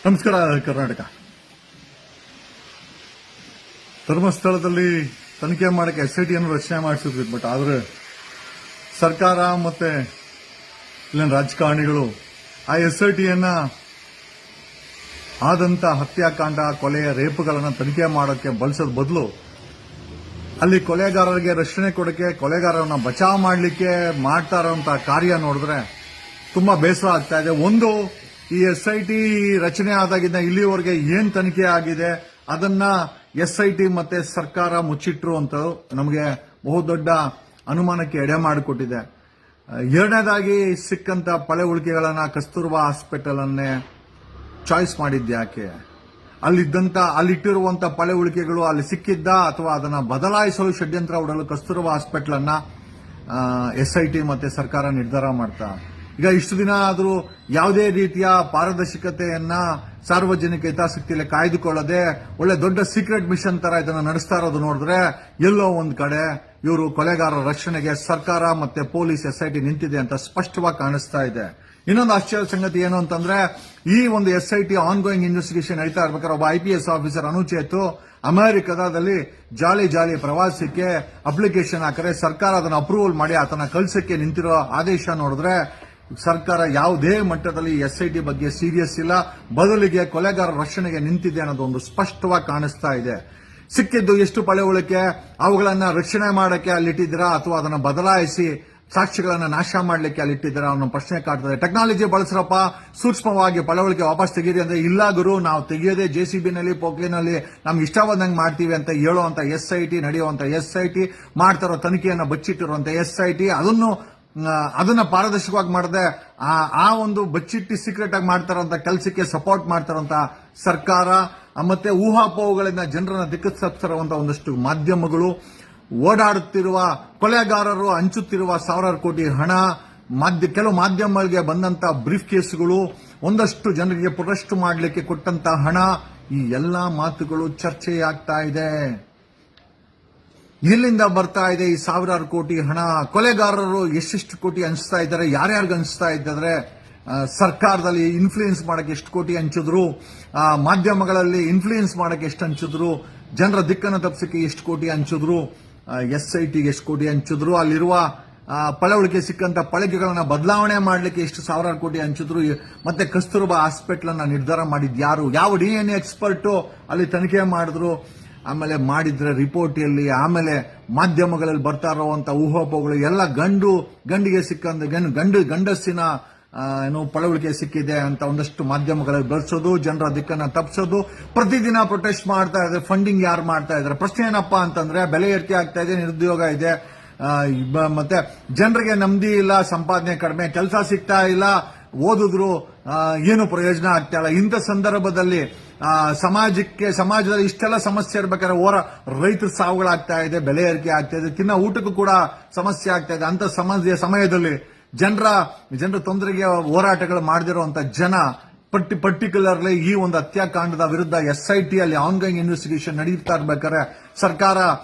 ನಮಸ್ಕಾರ. ಕರ್ನಾಟಕ ಧರ್ಮಸ್ಥಳದಲ್ಲಿ ತನಿಖೆ ಮಾಡಕ್ಕೆ SITಯನ್ನು ರಚನೆ ಮಾಡಿಸಿದ್ವಿ. ಬಟ್ ಆದ್ರೆ ಸರ್ಕಾರ ಮತ್ತೆ ಇಲ್ಲಿನ ರಾಜಕಾರಣಿಗಳು ಆ SITಯನ್ನ ಆದಂತ ಹತ್ಯಾಕಾಂಡ, ಕೊಲೆಯ ರೇಪುಗಳನ್ನು ತನಿಖೆ ಮಾಡೋಕ್ಕೆ ಬಳಸೋದ್ ಬದಲು ಅಲ್ಲಿ ಕೊಲೆಗಾರರಿಗೆ ರಕ್ಷಣೆ ಕೊಡಕ್ಕೆ, ಕೊಲೆಗಾರರನ್ನ ಬಚಾವ್ ಮಾಡಲಿಕ್ಕೆ ಮಾಡ್ತಾ ಇರುವಂತಹ ಕಾರ್ಯ ನೋಡಿದ್ರೆ ತುಂಬಾ ಬೇಸರ ಆಗ್ತಾ ಇದೆ. ಒಂದು, ಈ SIT ರಚನೆ ಆದಾಗಿಂದ ಇಲ್ಲಿವರೆಗೆ ಏನ್ ತನಿಖೆ ಆಗಿದೆ ಅದನ್ನ SIT ಮತ್ತೆ ಸರ್ಕಾರ ಮುಚ್ಚಿಟ್ರು ಅಂತ ನಮಗೆ ಬಹುದೊಡ್ಡ ಅನುಮಾನಕ್ಕೆ ಎಡೆ ಮಾಡಿಕೊಟ್ಟಿದೆ. ಎರಡನೇದಾಗಿ ಸಿಕ್ಕಂತ ಪಳೆ ಉಳಿಕೆಗಳನ್ನ ಕಸ್ತೂರ್ಬಾ ಹಾಸ್ಪಿಟಲ್ ಅನ್ನೇ ಚಾಯ್ಸ್ ಮಾಡಿದ್ಯಾಕೆ? ಅಲ್ಲಿಟ್ಟಿರುವಂತ ಪಳೆ ಉಳಿಕೆಗಳು ಅಲ್ಲಿ ಸಿಕ್ಕಿದ್ದ ಅಥವಾ ಅದನ್ನ ಬದಲಾಯಿಸಲು ಷಡ್ಯಂತ್ರ ಹೂಡಲು ಕಸ್ತೂರ್ಬಾ ಹಾಸ್ಪಿಟಲ್ ಅನ್ನ SIT ಮತ್ತೆ ಸರ್ಕಾರ ನಿರ್ಧಾರ ಮಾಡ್ತಾ. ಈಗ ಇಷ್ಟು ದಿನ ಆದರೂ ಯಾವುದೇ ರೀತಿಯ ಪಾರದರ್ಶಕತೆಯನ್ನ ಸಾರ್ವಜನಿಕ ಹಿತಾಸಕ್ತಿಯಲ್ಲಿ ಕಾಯ್ದುಕೊಳ್ಳದೆ ಒಳ್ಳೆ ದೊಡ್ಡ ಸೀಕ್ರೆಟ್ ಮಿಷನ್ ತರ ಇದನ್ನ ನಡೆಸ್ತಾ ಇರೋದು ನೋಡಿದ್ರೆ ಎಲ್ಲೋ ಒಂದ್ ಕಡೆ ಇವರು ಕೊಲೆಗಾರರ ರಕ್ಷಣೆಗೆ ಸರ್ಕಾರ ಮತ್ತೆ ಪೊಲೀಸ್ SIT ನಿಂತಿದೆ ಅಂತ ಸ್ಪಷ್ಟವಾಗಿ ಕಾಣಿಸ್ತಾ ಇದೆ. ಇನ್ನೊಂದು ಆಶ್ಚರ್ಯ ಸಂಗತಿ ಏನು ಅಂತಂದ್ರೆ, ಈ ಒಂದು SIT ಆನ್ಗೋಯಿಂಗ್ ಇನ್ವೆಸ್ಟಿಗೇಷನ್ ನಡೀತಾ ಇರ್ಬೇಕಾದ್ರೆ ಒಬ್ಬ IPS ಆಫೀಸರ್ ಅನುಚೇತು ಅಮೆರಿಕದಲ್ಲಿ ಜಾಲಿ ಪ್ರವಾಸಕ್ಕೆ ಅಪ್ಲಿಕೇಶನ್ ಹಾಕಿದ್ರೆ ಸರ್ಕಾರ ಅದನ್ನ ಅಪ್ರೂವಲ್ ಮಾಡಿ ಆತನ ಕಳ್ಸಕ್ಕೆ ನಿಂತಿರೋ ಆದೇಶ ನೋಡಿದ್ರೆ ಸರ್ಕಾರ ಯಾವುದೇ ಮಟ್ಟದಲ್ಲಿ SIT ಬಗ್ಗೆ ಸೀರಿಯಸ್ ಇಲ್ಲ, ಬದಲಿಗೆ ಕೊಲೆಗಾರರ ರಕ್ಷಣೆಗೆ ನಿಂತಿದೆ ಅನ್ನೋದು ಒಂದು ಸ್ಪಷ್ಟವಾಗಿ ಕಾಣಿಸ್ತಾ ಇದೆ. ಸಿಕ್ಕಿದ್ದು ಎಷ್ಟು ಪಳೆ ಉಳಿಕೆ, ಅವುಗಳನ್ನ ರಕ್ಷಣೆ ಮಾಡಕ್ಕೆ ಅಲ್ಲಿಟ್ಟಿದ್ದೀರಾ ಅಥವಾ ಅದನ್ನ ಬದಲಾಯಿಸಿ ಸಾಕ್ಷಿಗಳನ್ನ ನಾಶ ಮಾಡಲಿಕ್ಕೆ ಅಲ್ಲಿಟ್ಟಿದ್ದೀರಾ ಅನ್ನೋ ಪ್ರಶ್ನೆ ಕಾಡ್ತದೆ. ಟೆಕ್ನಾಲಜಿ ಬಳಸ್ರಪ್ಪ, ಸೂಕ್ಷ್ಮವಾಗಿ ಪಳವಳಿಕೆ ವಾಪಸ್ ತೆಗೀರಿ ಅಂದ್ರೆ ಇಲ್ಲ ಗುರು, ನಾವು ತೆಗೆಯೋದೇ JCBನಲ್ಲಿ ಪೋಕ್ಲಿನಲ್ಲಿ ನಮ್ಗೆ ಇಷ್ಟ ಬಂದಂಗೆ ಮಾಡ್ತೀವಿ ಅಂತ ಹೇಳುವಂತ SIT, ನಡೆಯುವಂತ SIT, ಮಾಡ್ತಾರೋ ತನಿಖೆಯನ್ನ ಬಚ್ಚಿಟ್ಟಿರುವಂತ SIT, ಅದನ್ನ ಪಾರದರ್ಶಕವಾಗಿ ಮಾಡದೆ ಆ ಒಂದು ಬಚ್ಚಿಟ್ಟಿ ಸೀಕ್ರೆಟ್ ಆಗಿ ಮಾಡ್ತಾರಂತ ಕೆಲಸಕ್ಕೆ ಸಪೋರ್ಟ್ ಮಾಡ್ತಾರಂತ ಸರ್ಕಾರ ಮತ್ತೆ ಊಹಾಪೋಹಗಳಿಂದ ಜನರನ್ನ ದಿಕ್ಕಿಸುತ್ತಿರುವಂತ ಒಂದಷ್ಟು ಮಾಧ್ಯಮಗಳು, ಓಡಾಡುತ್ತಿರುವ ಕೊಲೆಗಾರರು ಹಂಚುತ್ತಿರುವ ಸಾವಿರಾರು ಕೋಟಿ ಹಣ, ಕೆಲವು ಮಾಧ್ಯಮಗಳಿಗೆ ಬಂದಂತ ಬ್ರೀಫ್ ಕೇಸ್ಗಳು, ಒಂದಷ್ಟು ಜನರಿಗೆ ಪ್ರೊಟೆಸ್ಟ್ ಮಾಡಲಿಕ್ಕೆ ಕೊಟ್ಟಂತ ಹಣ, ಈ ಎಲ್ಲಾ ಮಾತುಗಳು ಚರ್ಚೆಯಾಗ್ತಾ ಇದೆ. ಎಲ್ಲಿಂದ ಬರ್ತಾ ಇದೆ ಈ ಸಾವಿರಾರು ಕೋಟಿ ಹಣ? ಕೊಲೆಗಾರರು ಎಷ್ಟೆಷ್ಟು ಕೋಟಿ ಹಂಚ್ತಾ ಇದ್ದಾರೆ? ಯಾರ್ಯಾರಿಗೆ ಹಂಚ್ತಾ ಇದ್ದಾರೆ? ಸರ್ಕಾರದಲ್ಲಿ ಇನ್ಫ್ಲೂಯೆನ್ಸ್ ಮಾಡಕ್ಕೆ ಎಷ್ಟು ಕೋಟಿ ಹಂಚಿದ್ರು? ಮಾಧ್ಯಮಗಳಲ್ಲಿ ಇನ್ಫ್ಲೂಯೆನ್ಸ್ ಮಾಡಕ್ಕೆ ಎಷ್ಟು ಹಂಚಿದ್ರು? ಜನರ ದಿಕ್ಕನ್ನು ತಪ್ಪಿಸಕ್ಕೆ ಎಷ್ಟು ಕೋಟಿ ಹಂಚಿದ್ರು? SITಗೆ ಎಷ್ಟು ಕೋಟಿ ಹಂಚಿದ್ರು? ಅಲ್ಲಿರುವ ಪಳವಳಿಕೆ ಸಿಕ್ಕಂತ ಪಳಿಕೆಗಳನ್ನ ಬದಲಾವಣೆ ಮಾಡಲಿಕ್ಕೆ ಎಷ್ಟು ಸಾವಿರಾರು ಕೋಟಿ ಹಂಚಿದ್ರು? ಮತ್ತೆ ಕಸ್ತೂರ್ಬಾ ಹಾಸ್ಪಿಟಲ್ ಅನ್ನ ನಿರ್ಧಾರ ಮಾಡಿದ್ ಯಾರು? ಯಾವ DNA ಎಕ್ಸ್ಪರ್ಟ್ ಅಲ್ಲಿ ತನಿಖೆ ಮಾಡಿದ್ರು? ಆಮೇಲೆ ಮಾಡಿದ್ರೆ ರಿಪೋರ್ಟಿಯಲ್ಲಿ, ಆಮೇಲೆ ಮಾಧ್ಯಮಗಳಲ್ಲಿ ಬರ್ತಾ ಇರುವಂತ ಊಹಾಪೋಹಗಳು ಎಲ್ಲ ಗಂಡಿಗೆ ಸಿಕ್ಕಂತ ಗಂಡಸಿನ ಪಳವಳಿಕೆ ಸಿಕ್ಕಿದೆ ಅಂತ ಒಂದಷ್ಟು ಮಾಧ್ಯಮಗಳಲ್ಲಿ ಬಳಸೋದು, ಜನರ ದಿಕ್ಕನ್ನ ತಪ್ಪಿಸೋದು, ಪ್ರತಿದಿನ ಪ್ರೊಟೆಸ್ಟ್ ಮಾಡ್ತಾ ಇದ್ದಾರೆ. ಫಂಡಿಂಗ್ ಯಾರು ಮಾಡ್ತಾ ಇದ್ದಾರೆ? ಪ್ರಶ್ನೆ ಏನಪ್ಪಾ ಅಂತಂದ್ರೆ, ಬೆಲೆ ಏರಿಕೆ ಆಗ್ತಾ ಇದೆ, ನಿರುದ್ಯೋಗ ಇದೆ, ಮತ್ತೆ ಜನರಿಗೆ ನೆಮ್ಮದಿ ಇಲ್ಲ, ಸಂಪಾದನೆ ಕಡಿಮೆ, ಕೆಲಸ ಸಿಗ್ತಾ ಇಲ್ಲ, ಓದಿದ್ರು ಏನು ಪ್ರಯೋಜನ ಆಗ್ತಾ ಇಲ್ಲ. ಇಂಥ ಸಂದರ್ಭದಲ್ಲಿ ಸಮಾಜದಲ್ಲಿ ಇಷ್ಟೆಲ್ಲ ಸಮಸ್ಯೆ ಇರ್ಬೇಕಾದ್ರೆ ರೈತರ ಸಾವುಗಳಾಗ್ತಾ ಇದೆ, ಬೆಲೆ ಏರಿಕೆ ಆಗ್ತಾ ಇದೆ, ತಿನ್ನೋ ಊಟಕ್ಕೂ ಕೂಡ ಸಮಸ್ಯೆ ಆಗ್ತಾ ಇದೆ. ಅಂತ ಸಮಯದಲ್ಲಿ ಜನರ ತೊಂದರೆಗೆ ಹೋರಾಟಗಳು ಮಾಡದಿರುವಂತ ಜನ, ಪರ್ಟಿಕ್ಯುಲರ್ಲಿ ಈ ಒಂದು ಹತ್ಯಾಕಾಂಡದ ವಿರುದ್ಧ SIT ಅಲ್ಲಿ ಆನ್ಗೋಯಿಂಗ್ ಇನ್ವೆಸ್ಟಿಗೇಷನ್ ನಡೀತಾ ಇರ್ಬೇಕಾದ್ರೆ ಸರ್ಕಾರ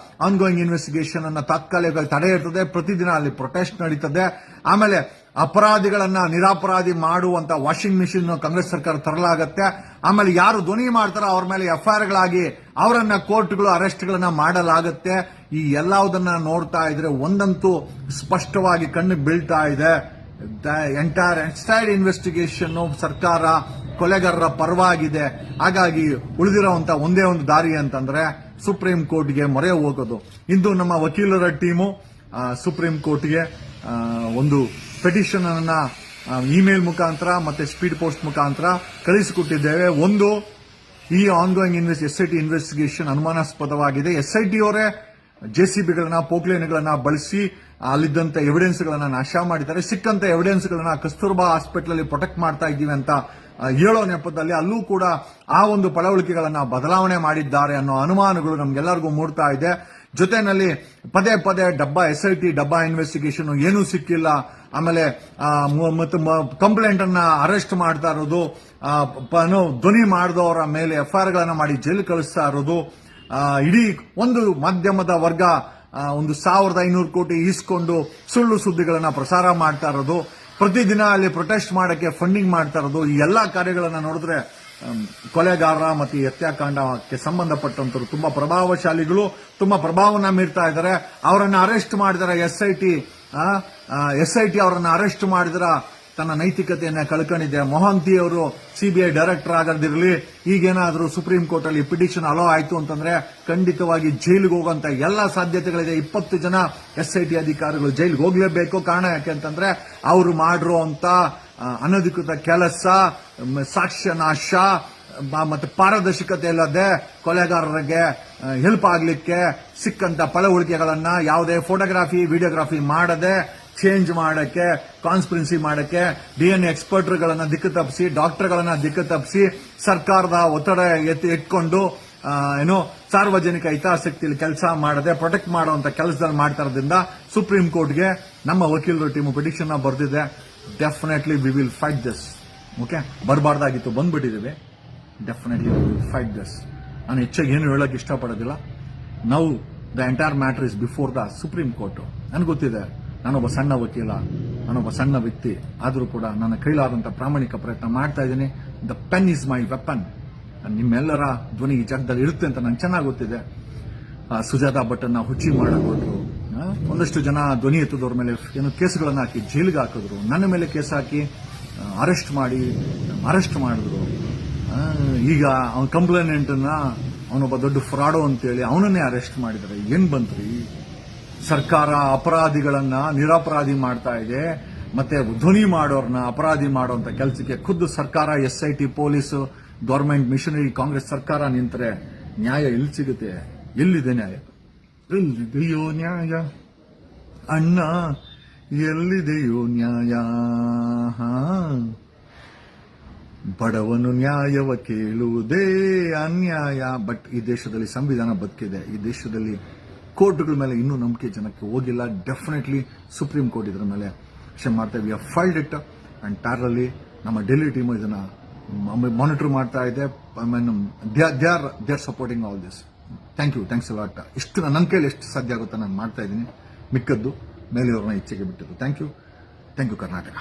ಆನ್ಗೋಯಿಂಗ್ ಇನ್ವೆಸ್ಟಿಗೇಷನ್ ಅನ್ನ ತಾತ್ಕಾಲಿಕವಾಗಿ ತಡೆ ಇರ್ತದೆ. ಪ್ರತಿದಿನ ಅಲ್ಲಿ ಪ್ರೊಟೆಸ್ಟ್ ನಡೀತದೆ. ಆಮೇಲೆ ಅಪರಾಧಿಗಳನ್ನ ನಿರಾಪರಾಧಿ ಮಾಡುವಂತ ವಾಷಿಂಗ್ ಮಿಷಿನ್ ಕಾಂಗ್ರೆಸ್ ಸರ್ಕಾರ ತರಲಾಗತ್ತೆ. ಆಮೇಲೆ ಯಾರು ಧ್ವನಿ ಮಾಡ್ತಾರೋ ಅವ್ರ ಮೇಲೆ FIRಗಳಾಗಿ ಅವರನ್ನ ಕೋರ್ಟ್ಗಳು ಅರೆಸ್ಟ್ಗಳನ್ನ ಮಾಡಲಾಗತ್ತೆ. ಈ ಎಲ್ಲದನ್ನ ನೋಡ್ತಾ ಇದ್ರೆ ಒಂದಂತೂ ಸ್ಪಷ್ಟವಾಗಿ ಕಣ್ಣು ಬೀಳ್ತಾ ಇದೆ, ಎಂಟೈರ್ ಇನ್ವೆಸ್ಟಿಗೇಷನ್ ಸರ್ಕಾರ ಕೊಲೆಗಾರರ ಪರವಾಗಿದೆ. ಹಾಗಾಗಿ ಉಳಿದಿರುವಂತ ಒಂದೇ ಒಂದು ದಾರಿ ಅಂತಂದ್ರೆ ಸುಪ್ರೀಂ ಕೋರ್ಟ್ಗೆ ಮೊರೆ ಹೋಗೋದು. ಇಂದು ನಮ್ಮ ವಕೀಲರ ಟೀಮು ಸುಪ್ರೀಂ ಕೋರ್ಟ್ಗೆ ಒಂದು ಪೆಟಿಷನ್ ಅನ್ನ ಇಮೇಲ್ ಮುಖಾಂತರ ಮತ್ತೆ ಸ್ಪೀಡ್ ಪೋಸ್ಟ್ ಮುಖಾಂತರ ಕಳಿಸಿಕೊಟ್ಟಿದ್ದೇವೆ. ಒಂದು, ಈ ಆನ್ಗೋಯಿಂಗ್ SIT ಇನ್ವೆಸ್ಟಿಗೇಷನ್ ಅನುಮಾನಾಸ್ಪದವಾಗಿದೆ. SIT ಅವರೇ JCBಗಳನ್ನ, ಪೋಕ್ಲೇನ್ಗಳನ್ನ ಬಳಸಿ ಅಲ್ಲಿದ್ದಂತ ಎವಿಡೆನ್ಸ್ಗಳನ್ನ ನಾಶ ಮಾಡಿದ್ದಾರೆ. ಸಿಕ್ಕಂತ ಎವಿಡೆನ್ಸ್ಗಳನ್ನ ಕಸ್ತೂರ್ಬಾ ಹಾಸ್ಪಿಟಲ್ ಅಲ್ಲಿ ಪ್ರೊಟೆಕ್ಟ್ ಮಾಡ್ತಾ ಇದ್ದೀವಿ ಅಂತ ಹೇಳೋ ನೆಪದಲ್ಲಿ ಅಲ್ಲೂ ಕೂಡ ಆ ಒಂದು ಪಳವಳಿಕೆಗಳನ್ನ ಬದಲಾವಣೆ ಮಾಡಿದ್ದಾರೆ ಅನ್ನೋ ಅನುಮಾನಗಳು ನಮ್ಗೆಲ್ಲರಿಗೂ ಮೂಡ್ತಾ ಇದೆ. ಜೊತೆನಲ್ಲಿ ಪದೇ SIT ಡಬ್ಬಾ ಇನ್ವೆಸ್ಟಿಗೇಷನ್ ಏನೂ ಸಿಕ್ಕಿಲ್ಲ. ಆಮೇಲೆ ಕಂಪ್ಲೇಂಟ್ ಅನ್ನ ಅರೆಸ್ಟ್ ಮಾಡ್ತಾ ಇರೋದು, ಧ್ವನಿ ಮಾಡಿದವರ ಮೇಲೆ FIRಗಳನ್ನ ಮಾಡಿ ಜೈಲು ಕಳಿಸ್ತಾ ಇರೋದು, ಇಡೀ ಒಂದು ಮಾಧ್ಯಮದ ವರ್ಗ 1,500 ಕೋಟಿ ಈಸ್ಕೊಂಡು ಸುಳ್ಳು ಸುದ್ದಿಗಳನ್ನ ಪ್ರಸಾರ ಮಾಡ್ತಾ ಇರೋದು, ಪ್ರತಿದಿನ ಅಲ್ಲಿ ಪ್ರೊಟೆಸ್ಟ್ ಮಾಡಕ್ಕೆ ಫಂಡಿಂಗ್ ಮಾಡ್ತಾ ಇರೋದು, ಈ ಎಲ್ಲಾ ಕಾರ್ಯಗಳನ್ನ ನೋಡಿದ್ರೆ ಕೊಲೆಗಾರ ಮತ್ತು ಈ ಹತ್ಯಾಕಾಂಡಕ್ಕೆ ಸಂಬಂಧಪಟ್ಟಂತರು ತುಂಬಾ ಪ್ರಭಾವಶಾಲಿಗಳು, ತುಂಬಾ ಪ್ರಭಾವನ ಮೀರ್ತಾ ಇದ್ದಾರೆ. ಅವರನ್ನು ಅರೆಸ್ಟ್ ಮಾಡಿದರೆ SIT ಅವರನ್ನು ಅರೆಸ್ಟ್ ಮಾಡಿದ್ರ ತನ್ನ ನೈತಿಕತೆಯನ್ನ ಕಳ್ಕೊಂಡಿದೆ. ಮೊಹಂತಿ ಅವರು CBI ಡೈರೆಕ್ಟರ್ ಆಗದಿರಲಿ, ಈಗೇನಾದ್ರೂ ಸುಪ್ರೀಂ ಕೋರ್ಟ್ ಅಲ್ಲಿ ಪಿಟಿಷನ್ ಅಲೋ ಆಯ್ತು ಅಂತಂದ್ರೆ ಖಂಡಿತವಾಗಿ ಜೈಲಿಗೆ ಹೋಗುವಂತ ಎಲ್ಲಾ ಸಾಧ್ಯತೆಗಳಿದೆ. 20 ಜನ SIT ಅಧಿಕಾರಿಗಳು ಜೈಲಿಗೆ ಹೋಗ್ಲೇಬೇಕು. ಕಾರಣ ಯಾಕೆ ಅಂತಂದ್ರೆ ಅವರು ಮಾಡಿರುವಂತ ಅನಧಿಕೃತ ಕೆಲಸ, ಸಾಕ್ಷ್ಯ ನಾಶ ಮತ್ತೆ ಪಾರದರ್ಶಕತೆ ಇಲ್ಲದೆ ಕೊಲೆಗಾರರಿಗೆ ಹೆಲ್ಪ್ ಆಗ್ಲಿಕ್ಕೆ ಸಿಕ್ಕಂತ ಪಳವಳಿಕೆಗಳನ್ನ ಯಾವುದೇ ಫೋಟೋಗ್ರಾಫಿ ವಿಡಿಯೋಗ್ರಾಫಿ ಮಾಡದೆ ಚೇಂಜ್ ಮಾಡಕ್ಕೆ, ಕಾನ್ಸ್ಪಿರೆನ್ಸಿ ಮಾಡಕ್ಕೆ, DNA ಎಕ್ಸ್ಪರ್ಟ್ಗಳನ್ನ ದಿಕ್ಕು ತಪ್ಪಿಸಿ, ಡಾಕ್ಟರ್ಗಳನ್ನ ದಿಕ್ಕು ತಪ್ಪಿಸಿ, ಸರ್ಕಾರದ ಒತ್ತಡ ಎತ್ಕೊಂಡು ಸಾರ್ವಜನಿಕ ಹಿತಾಸಕ್ತಿಯಲ್ಲಿ ಕೆಲಸ ಮಾಡದೆ ಪ್ರೊಟೆಕ್ಟ್ ಮಾಡುವಂತ ಕೆಲಸದಲ್ಲಿ ಮಾಡ್ತಾ ಇರೋದ್ರಿಂದ ಸುಪ್ರೀಂ ಕೋರ್ಟ್ಗೆ ನಮ್ಮ ವಕೀಲರ ಟೀಮ್ ಪಿಟಿಷನ್ ಬರೆದಿದೆ. Definitely we will fight this. Okay, ಬರಬಾರ್ದಾಗಿತ್ತು, ಬಂದ್ಬಿಟ್ಟಿದ್ದೀವಿ. Definitely we will fight this. ನಾನು ಹೆಚ್ಚಾಗಿ ಏನು ಹೇಳಕ್ ಇಷ್ಟಪಡೋದಿಲ್ಲ. Now the entire matter is before the supreme court. ನನಗೆ ಗೊತ್ತಿದೆ, ನಾನೊಬ್ಬ ಸಣ್ಣ ವಕೀಲ, ನಾನೊಬ್ಬ ಸಣ್ಣ ವ್ಯಕ್ತಿ, ಆದರೂ ಕೂಡ ನನ್ನ ಕೈಲಾದಂತ ಪ್ರಾಮಾಣಿಕ ಪ್ರಯತ್ನ ಮಾಡ್ತಾ ಇದ್ದೀನಿ. The pen is my weapon. ನಿಮ್ಮೆಲ್ಲರ ಧ್ವನಿ ಈ ಜಾಗದಲ್ಲಿ ಇರುತ್ತೆ ಅಂತ ನಂಗೆ ಚೆನ್ನಾಗಿ ಗೊತ್ತಿದೆ. ಸುಜಾತಾ ಭಟ್ಟನ್ನ ಹುಚ್ಚಿ ಮಾಡಿಕೊಟ್ರು, ಒಂದಷ್ಟು ಜನ ಧ್ವನಿ ಎತ್ತದವ್ರ ಮೇಲೆ ಕೇಸುಗಳನ್ನು ಹಾಕಿ ಜೈಲಿಗೆ ಹಾಕಿದ್ರು, ನನ್ನ ಮೇಲೆ ಕೇಸ್ ಹಾಕಿ ಅರೆಸ್ಟ್ ಮಾಡಿದ್ರು. ಈಗ ಅವನ ಕಂಪ್ಲೇನೆಂಟನ್ನ ಅವನೊಬ್ಬ ದೊಡ್ಡ ಫ್ರಾಡೋ ಅಂತೇಳಿ ಅವನನ್ನೇ ಅರೆಸ್ಟ್ ಮಾಡಿದ್ದಾರೆ. ಏನ್ ಬಂತ್ರಿ? ಸರ್ಕಾರ ಅಪರಾಧಿಗಳನ್ನ ನಿರಪರಾಧಿ ಮಾಡ್ತಾ ಇದೆ, ಮತ್ತೆ ಧ್ವನಿ ಮಾಡೋರ್ನ ಅಪರಾಧಿ ಮಾಡುವಂತ ಕೆಲಸಕ್ಕೆ ಖುದ್ದು ಸರ್ಕಾರ, SIT, police, government machinery, Congress ಸರ್ಕಾರ ನಿಂತರೆ ನ್ಯಾಯ ಎಲ್ಲಿ ಸಿಗುತ್ತೆ? ಎಲ್ಲಿದೆ ನ್ಯಾಯ? ಎಲ್ಲಿದೆಯೋ ನ್ಯಾಯ ಅಣ್ಣ, ಎಲ್ಲಿದೆಯೋ ನ್ಯಾಯ? ಬಡವನು ನ್ಯಾಯವ ಕೇಳುವುದೇ ಅನ್ಯಾಯ. ಬಟ್ ಈ ದೇಶದಲ್ಲಿ ಸಂವಿಧಾನ ಬದುಕಿದೆ. ಈ ದೇಶದಲ್ಲಿ ಕೋರ್ಟ್ಗಳ ಮೇಲೆ ಇನ್ನೂ ನಂಬಿಕೆ ಜನಕ್ಕೆ ಹೋಗಿಲ್ಲ. ಡೆಫಿನೆಟ್ಲಿ ಸುಪ್ರೀಂ ಕೋರ್ಟ್ ಇದರ ಮೇಲೆ ವಿಷಯ ಮಾಡ್ತಾ we have filed it and ಪ್ಯಾರಲಿ ನಮ್ಮ ಡೆಲ್ಲಿ ಟೀಮ್ ಇದನ್ನ ಮಾನಿಟರ್ ಮಾಡ್ತಾ ಇದೆ. They are supporting all this. Thanks a lot. ಇಷ್ಟು ನನ್ನ ಕೈಲಿ ಎಷ್ಟು ಸಾಧ್ಯ ಆಗುತ್ತೋ ನಾನು ಮಾಡ್ತಾ ಇದ್ದೀನಿ. ಮಿಕ್ಕದ್ದು ಮೇಲೆಯವ್ರನ್ನ ಇಚ್ಛೆಗೆ ಬಿಟ್ಟಿದ್ದು. Thank you Karnataka.